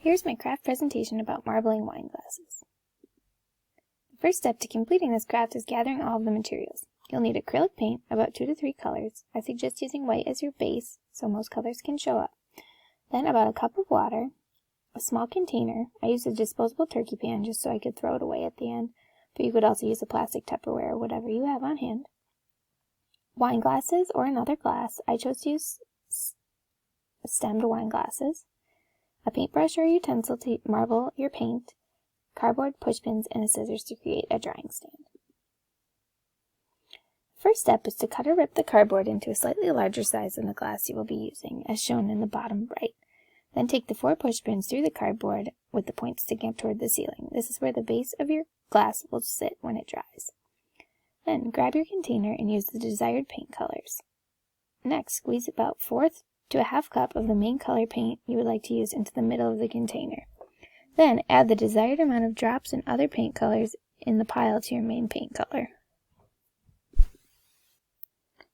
Here's my craft presentation about marbling wine glasses. The first step to completing this craft is gathering all of the materials. You'll need acrylic paint, about 2 to 3 colors. I suggest using white as your base, so most colors can show up. Then about a cup of water, a small container. I used a disposable turkey pan just so I could throw it away at the end, but you could also use a plastic Tupperware or whatever you have on hand. Wine glasses or another glass. I chose to use stemmed wine glasses. A paintbrush or utensil to marble your paint, cardboard pushpins, and a scissors to create a drying stand. First step is to cut or rip the cardboard into a slightly larger size than the glass you will be using, as shown in the bottom right. Then take the 4 pushpins through the cardboard with the point sticking up toward the ceiling. This is where the base of your glass will sit when it dries. Then grab your container and use the desired paint colors. Next, squeeze about 1/4 to a 1/2 cup of the main color paint you would like to use into the middle of the container. Then add the desired amount of drops and other paint colors in the pile to your main paint color.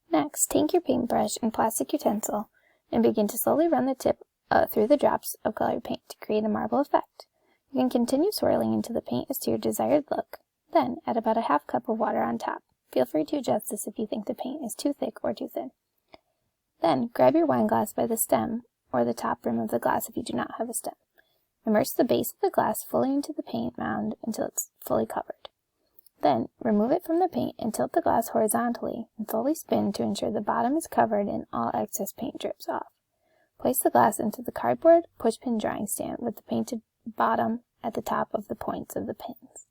Next, take your paintbrush and plastic utensil and begin to slowly run the tip through the drops of colored paint to create a marble effect. You can continue swirling until the paint is to your desired look. Then add about a 1/2 cup of water on top. Feel free to adjust this if you think the paint is too thick or too thin. Then grab your wine glass by the stem or the top rim of the glass if you do not have a stem. Immerse the base of the glass fully into the paint mound until it's fully covered. Then remove it from the paint and tilt the glass horizontally and slowly spin to ensure the bottom is covered and all excess paint drips off. Place the glass into the cardboard pushpin drying stand with the painted bottom at the top of the points of the pins.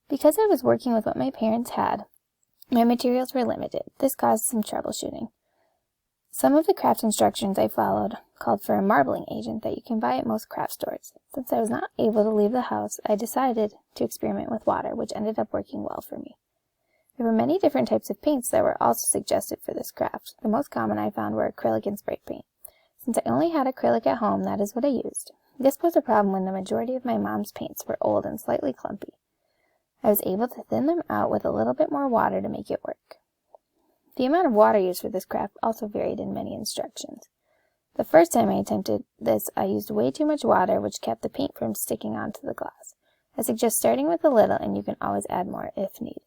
Because I was working with what my parents had, my materials were limited. This caused some troubleshooting. Some of the craft instructions I followed called for a marbling agent that you can buy at most craft stores. Since I was not able to leave the house, I decided to experiment with water, which ended up working well for me. There were many different types of paints that were also suggested for this craft. The most common I found were acrylic and spray paint. Since I only had acrylic at home, that is what I used. This was a problem when the majority of my mom's paints were old and slightly clumpy. I was able to thin them out with a little bit more water to make it work. The amount of water used for this craft also varied in many instructions. The first time I attempted this, I used way too much water, which kept the paint from sticking onto the glass. I suggest starting with a little, and you can always add more if needed.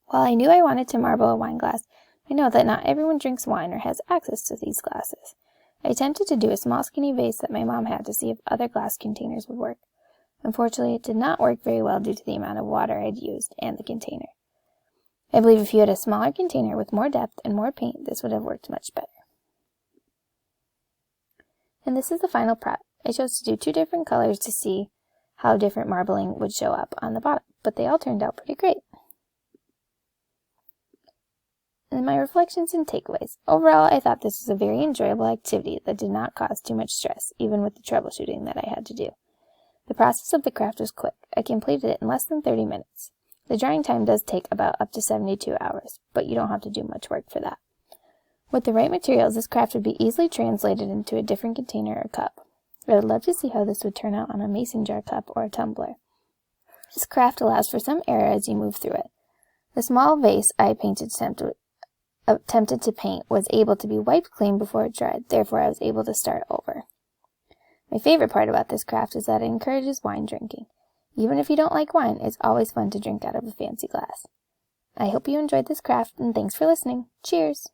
While I knew I wanted to marble a wine glass, I know that not everyone drinks wine or has access to these glasses. I attempted to do a small skinny vase that my mom had to see if other glass containers would work. Unfortunately, it did not work very well due to the amount of water I'd used and the container. I believe if you had a smaller container with more depth and more paint, this would have worked much better. And this is the final prep. I chose to do 2 different colors to see how different marbling would show up on the bottom, but they all turned out pretty great. And my reflections and takeaways. Overall, I thought this was a very enjoyable activity that did not cause too much stress, even with the troubleshooting that I had to do. The process of the craft was quick. I completed it in less than 30 minutes. The drying time does take about up to 72 hours, but you don't have to do much work for that. With the right materials, this craft would be easily translated into a different container or cup. I would love to see how this would turn out on a mason jar cup or a tumbler. This craft allows for some error as you move through it. The small vase I attempted to paint was able to be wiped clean before it dried, therefore I was able to start over. My favorite part about this craft is that it encourages wine drinking. Even if you don't like wine, it's always fun to drink out of a fancy glass. I hope you enjoyed this craft, and thanks for listening. Cheers!